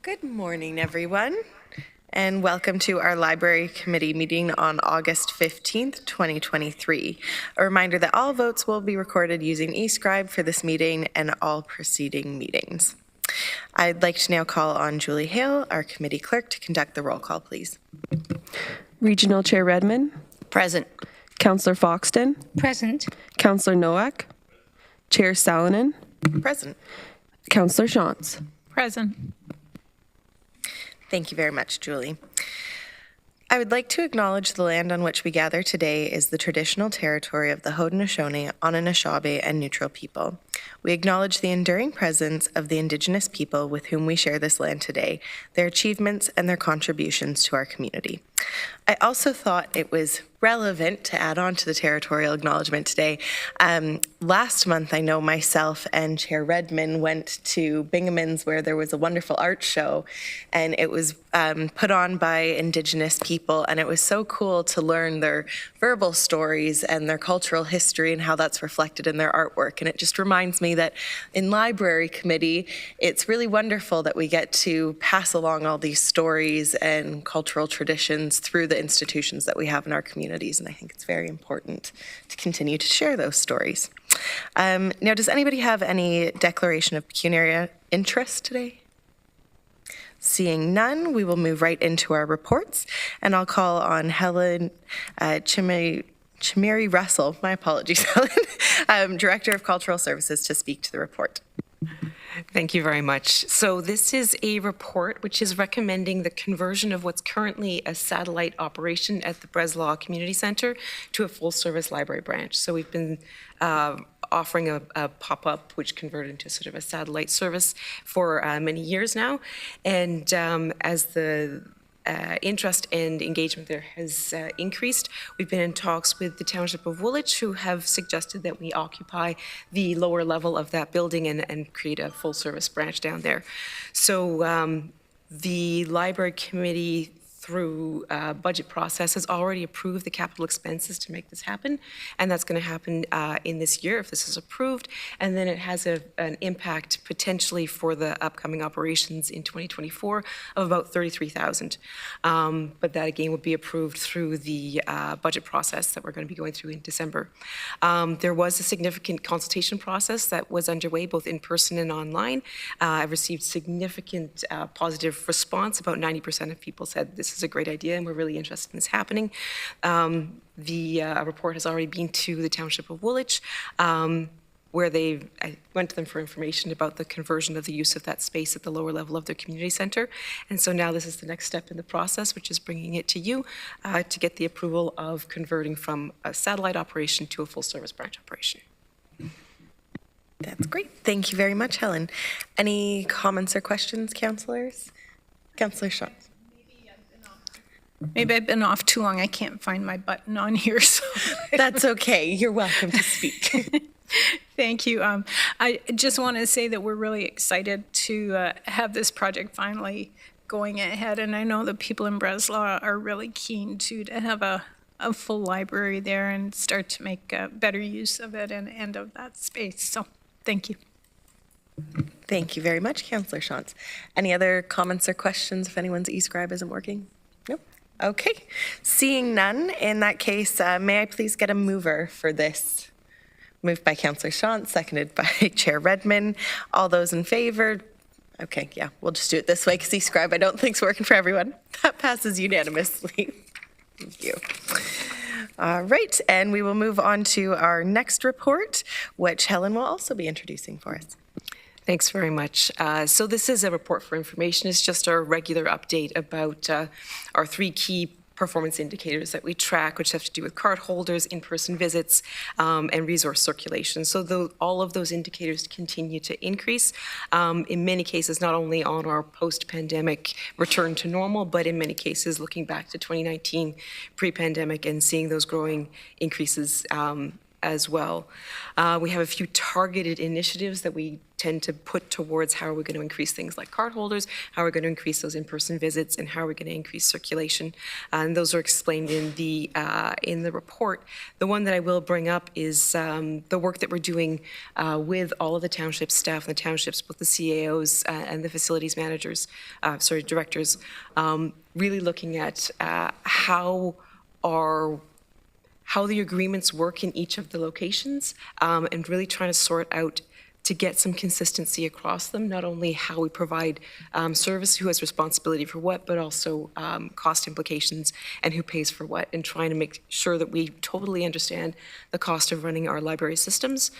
Good morning, everyone, and welcome to our Library Committee meeting on August 15th, 2023. A reminder that all votes will be recorded using eScribe for this meeting and all preceding meetings. I'd like to now call on Julie Hale, our committee clerk, to conduct the roll call, please. Regional Chair Redmond. Present. Councillor Foxton. Present. Councillor Nowak. Chair Salonen. Present. Councillor Shantz. Present. Thank you very much, Julie. I would like to acknowledge the land on which we gather today is the traditional territory of the Haudenosaunee, Anishinaabe, and Neutral people. We acknowledge the enduring presence of the Indigenous people with whom we share this land today, their achievements, and their contributions to our community. I also thought it was relevant to add on to the territorial acknowledgement today. Last month, I know myself and Chair Redmond went to Binghamton's where there was a wonderful art show, and it was put on by Indigenous people, and it was so cool to learn their verbal stories and their cultural history and how that's reflected in their artwork. And it just reminds me that in Library Committee, it's really wonderful that we get to pass along all these stories and cultural traditions through the institutions that we have in our communities, and I think it's very important to continue to share those stories. Now, does anybody have any declaration of pecuniary interest today? Seeing none, we will move right into our reports, and I'll call on Helen Chimeri Russell, my apologies, Helen, Director of Cultural Services, to speak to the report. Thank you very much. So this is a report which is recommending the conversion of what's currently a satellite operation at the Breslau Community Centre to a full-service library branch. So we've been offering a pop-up which converted into sort of a satellite service for many years now. And as the interest and engagement there has increased. We've been in talks with the Township of Woolwich, who have suggested that we occupy the lower level of that building and create a full-service branch down there. So the Library Committee, through budget process, has already approved the capital expenses to make this happen, and that's going to happen in this year if this is approved, and then it has an impact potentially for the upcoming operations in 2024 of about $33,000. But that again would be approved through the budget process that we're going to be going through in December. There was a significant consultation process that was underway both in person and online. I received significant positive response. About 90% of people said this is a great idea and we're really interested in this happening. The report has already been to the Township of Woolwich, where I went to them for information about the conversion of the use of that space at the lower level of their community centre. And so now this is the next step in the process, which is bringing it to you to get the approval of converting from a satellite operation to a full-service branch operation. That's great. Thank you very much, Helen. Any comments or questions, councillors? Councillor Shaw. Maybe I've been off too long. I can't find my button on here. So That's okay. You're welcome to speak. Thank you. I just want to say that we're really excited to have this project finally going ahead. And I know the people in Breslau are really keen to have a full library there and start to make better use of it and of that space. So thank you. Thank you very much, Councillor Shantz. Any other comments or questions if anyone's eScribe isn't working? Nope. Okay. Seeing none, in that case, may I please get a mover for this? Moved by Councillor Shantz, seconded by Chair Redmond. All those in favor? Okay, yeah, we'll just do it this way because eScribe I don't think is working for everyone. That passes unanimously. Thank you. All right, and we will move on to our next report, which Helen will also be introducing for us. Thanks very much. So this is a report for information. It's just our regular update about our three key performance indicators that we track, which have to do with card holders, in-person visits, and resource circulation. So all of those indicators continue to increase. In many cases, not only on our post-pandemic return to normal, but in many cases looking back to 2019 pre-pandemic and seeing those growing increases as well. We have a few targeted initiatives that we tend to put towards how are we going to increase things like cardholders, how are we going to increase those in-person visits, and how are we going to increase circulation. And those are explained in the report. The one that I will bring up is the work that we're doing with all of the township staff and the townships, both the CAOs and the facilities managers, directors, really looking at how the agreements work in each of the locations, and really trying to sort out to get some consistency across them, not only how we provide service, who has responsibility for what, but also cost implications and who pays for what, and trying to make sure that we totally understand the cost of running our library systems,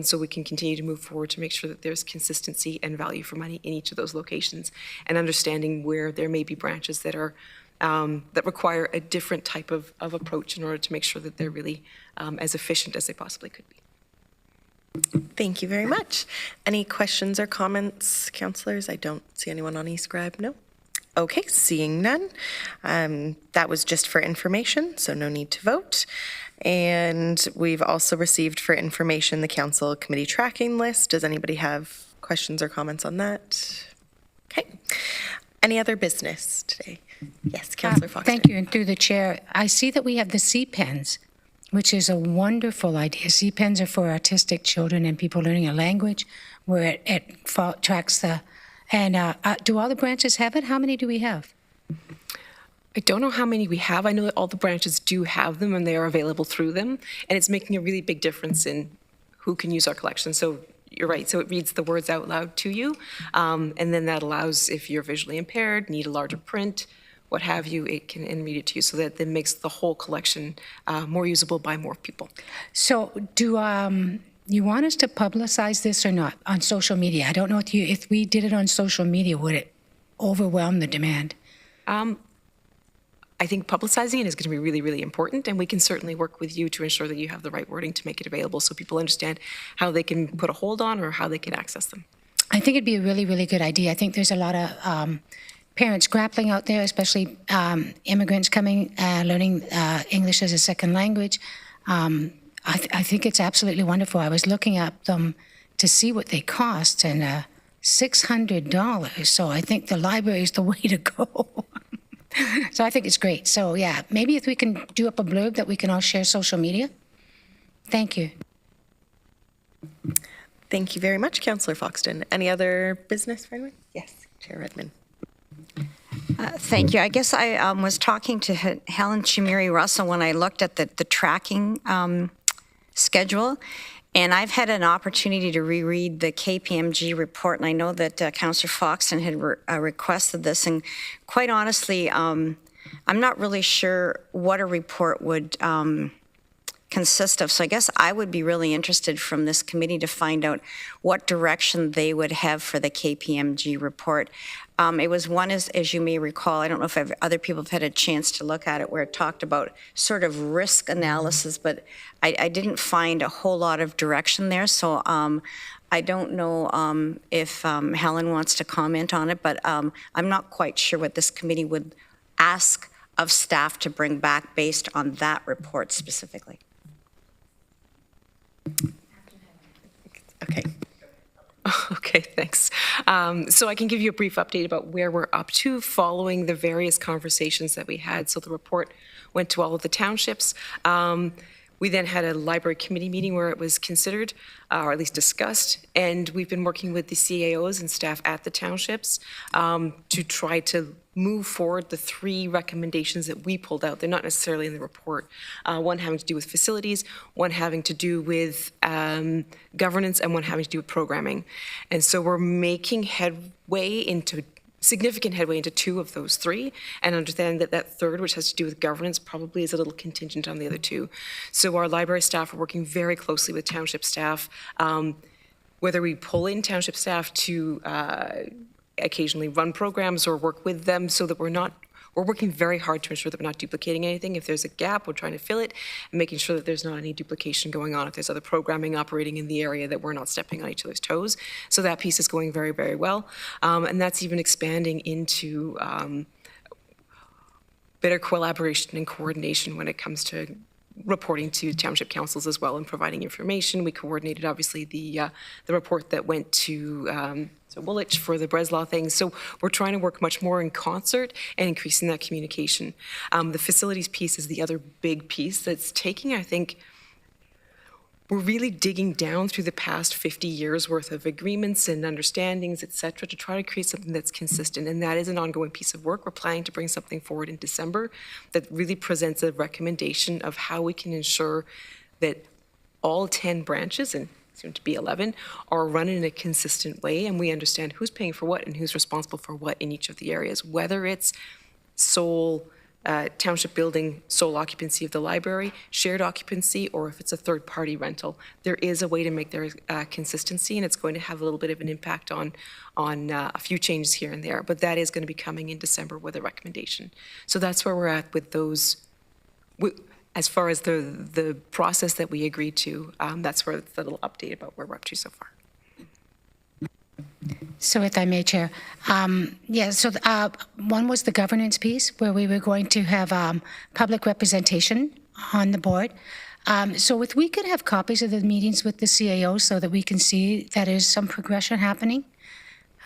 so we can continue to move forward to make sure that there's consistency and value for money in each of those locations, and understanding where there may be branches that are that require a different type of approach in order to make sure that they're really as efficient as they possibly could be. Thank you very much. Any questions or comments, councillors? I don't see anyone on eScribe. No? Okay, seeing none. That was just for information, so no need to vote. And we've also received for information the council committee tracking list. Does anybody have questions or comments on that? Okay. Any other business today? Yes, Councillor Fox. Thank you, and through the chair, I see that we have the C-pens, which is a wonderful idea. C-pens are for autistic children and people learning a language, where it tracks the, and do all the branches have it? How many do we have? I don't know how many we have. I know that all the branches do have them and they are available through them, and it's making a really big difference in who can use our collection. So you're right, so it reads the words out loud to you, and then that allows, if you're visually impaired, need a larger print, what have you, it can read it to you, so that it makes the whole collection more usable by more people. So do you want us to publicize this or not on social media? I don't know if we did it on social media, would it overwhelm the demand? I think publicizing it is going to be really, really important, and we can certainly work with you to ensure that you have the right wording to make it available so people understand how they can put a hold on or how they can access them. I think it'd be a really, really good idea. I think there's a lot of parents grappling out there, especially immigrants coming, learning English as a second language. I think it's absolutely wonderful. I was looking at them to see what they cost, and $600. So I think the library is the way to go. So I think it's great. So yeah, maybe if we can do up a blurb that we can all share social media. Thank you. Thank you very much, Councillor Foxton. Any other business for anyone? Yes, Chair Redmond. Thank you. I guess I was talking to Helen Chimeri Russell when I looked at the tracking schedule, and I've had an opportunity to reread the KPMG report, and I know that Councillor Foxton had requested this, and quite honestly, I'm not really sure what a report would consist of. So I guess I would be really interested from this committee to find out what direction they would have for the KPMG report. It was one, as you may recall, I don't know if other people have had a chance to look at it, where it talked about sort of risk analysis, but I didn't find a whole lot of direction there. So I don't know if Helen wants to comment on it, but I'm not quite sure what this committee would ask of staff to bring back based on that report specifically. Okay. Okay, thanks. So I can give you a brief update about where we're up to following the various conversations that we had. So the report went to all of the townships. We then had a library committee meeting where it was considered, or at least discussed, and we've been working with the CAOs and staff at the townships to try to move forward the 3 recommendations that we pulled out. They're not necessarily in the report. One having to do with facilities, one having to do with governance, and one having to do with programming. And so we're making significant headway into 2 of those 3, and understand that that 3rd, which has to do with governance, probably is a little contingent on the other 2. So our library staff are working very closely with township staff, whether we pull in township staff to occasionally run programs or work with them, so that we're working very hard to ensure that we're not duplicating anything. If there's a gap, we're trying to fill it and making sure that there's not any duplication going on. If there's other programming operating in the area, that we're not stepping on each other's toes. So that piece is going very, very well. And that's even expanding into better collaboration and coordination when it comes to reporting to township councils as well and providing information. We coordinated, obviously, the report that went to Woolwich for the Breslau thing. So we're trying to work much more in concert and increasing that communication. The facilities piece is the other big piece that's taking, I think, we're really digging down through the past 50 years worth of agreements and understandings, et cetera, to try to create something that's consistent. And that is an ongoing piece of work. We're planning to bring something forward in December that really presents a recommendation of how we can ensure that all 10 branches, and soon to be 11, are run in a consistent way, and we understand who's paying for what and who's responsible for what in each of the areas, whether it's sole township building, sole occupancy of the library, shared occupancy, or if it's a third-party rental. There is a way to make there consistency, and it's going to have a little bit of an impact on a few changes here and there, but that is going to be coming in December with a recommendation. So that's where we're at with those. As far as the process that we agreed to, that's where it's a little update about where we're up to so far. So if I may, Chair. One was the governance piece, where we were going to have public representation on the board. So if we could have copies of the meetings with the CAO so that we can see that there's some progression happening.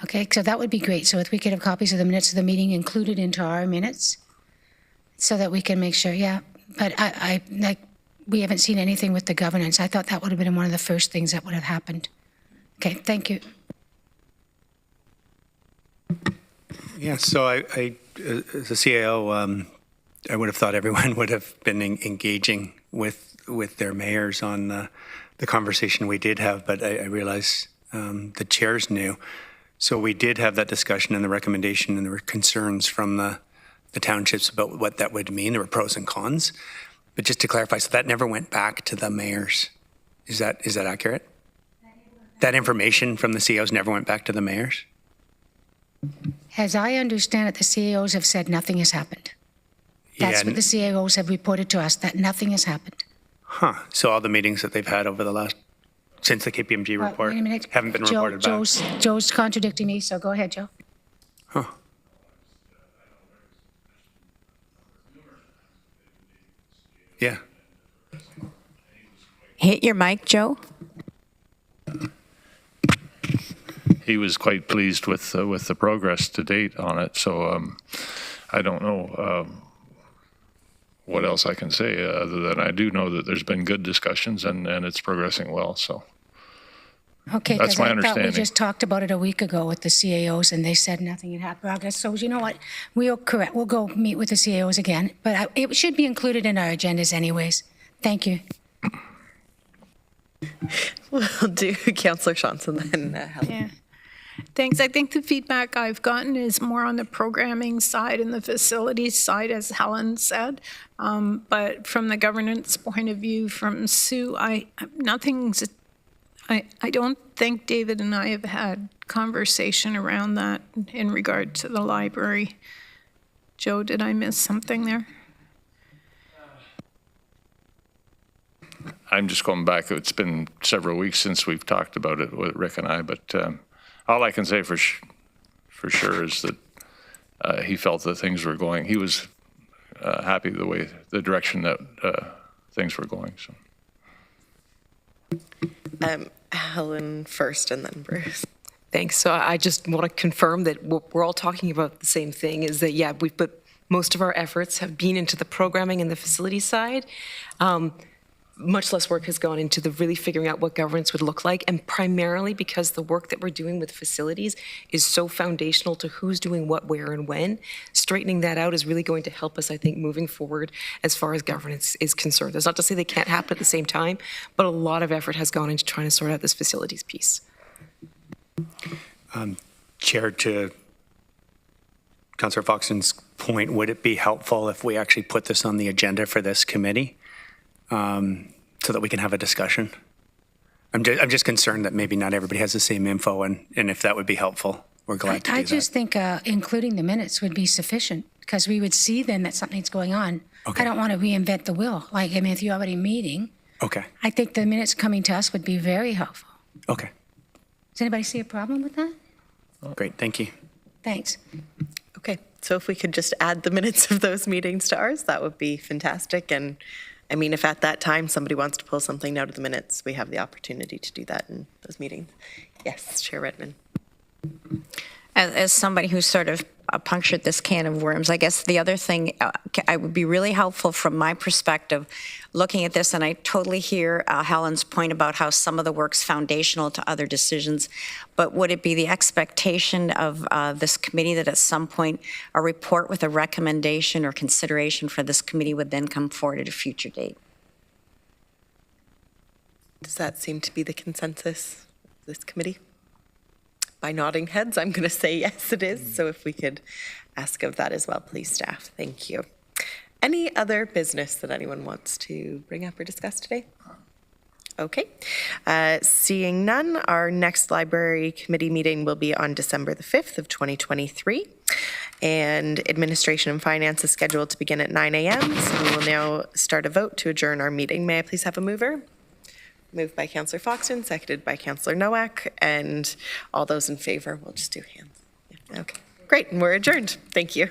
Okay, so that would be great. So if we could have copies of the minutes of the meeting included into our minutes so that we can make sure, yeah. But we haven't seen anything with the governance. I thought that would have been one of the first things that would have happened. Okay, thank you. Yeah, so I as a CAO, I would have thought everyone would have been engaging with their mayors on the conversation we did have, but I realize the chairs knew. So we did have that discussion and the recommendation, and there were concerns from the townships about what that would mean. There were pros and cons. But just to clarify, so that never went back to the mayors. Is that accurate? That information from the CAOs never went back to the mayors? As I understand it, the CAOs have said nothing has happened. That's what the CAOs have reported to us, that nothing has happened. Huh. So all the meetings that they've had over the last, since the KPMG report, Wait a minute. haven't been reported back? Joe's contradicting me, so go ahead, Joe. Huh. Yeah. Hit your mic, Joe. He was quite pleased with the progress to date on it. So I don't know what else I can say other than I do know that there's been good discussions and it's progressing well. So Okay, that's because my I thought we understanding. just talked about it a week ago with the CAOs, and they said nothing had happened. So you know what? We'll go meet with the CAOs again, but it should be included in our agendas anyways. Thank you. We'll do Councillor Johnson then Helen. Yeah. Thanks. I think the feedback I've gotten is more on the programming side and the facilities side, as Helen said. But from the governance point of view, from Sue, I don't think David and I have had conversation around that in regard to the library. Joe, did I miss something there? I'm just going back. It's been several weeks since we've talked about it with Rick and I, but all I can say for sure is that he felt that things were going. He was happy the direction that things were going. So. Helen first and then Bruce. Thanks. So I just want to confirm that what we're all talking about the same thing, is that, yeah, we've put most of our efforts have been into the programming and the facility side. Much less work has gone into the really figuring out what governance would look like, and primarily because the work that we're doing with facilities is so foundational to who's doing what, where, and when. Straightening that out is really going to help us, I think, moving forward as far as governance is concerned. That's not to say they can't happen at the same time, but a lot of effort has gone into trying to sort out this facilities piece. Chair, to Councillor Foxton's point, would it be helpful if we actually put this on the agenda for this committee? So that we can have a discussion. I'm just concerned that maybe not everybody has the same info, and if that would be helpful, we're glad to do that. I just think including the minutes would be sufficient, because we would see then that something's going on. Okay. I don't want to reinvent the wheel. If you're already meeting, Okay. I think the minutes coming to us would be very helpful. Okay. Does anybody see a problem with that? Great. Thank you. Thanks. Okay, so if we could just add the minutes of those meetings to ours, that would be fantastic. And I mean, if at that time somebody wants to pull something out of the minutes, we have the opportunity to do that in those meetings. Yes, Chair Redmond. As somebody who sort of punctured this can of worms, I guess the other thing I would be really helpful from my perspective looking at this, and I totally hear Helen's point about how some of the work's foundational to other decisions, but would it be the expectation of this committee that at some point a report with a recommendation or consideration for this committee would then come forward at a future date? Does that seem to be the consensus of this committee? By nodding heads, I'm going to say yes, it is. So if we could ask of that as well, please, staff. Thank you. Any other business that anyone wants to bring up or discuss today? Okay. Seeing none, our next library committee meeting will be on December the 5th of 2023. And administration and finance is scheduled to begin at 9 a.m. So we will now start a vote to adjourn our meeting. May I please have a mover? Moved by Councillor Foxton, seconded by Councillor Nowak, and all those in favor, we'll just do hands. Yeah, okay, great, and we're adjourned. Thank you.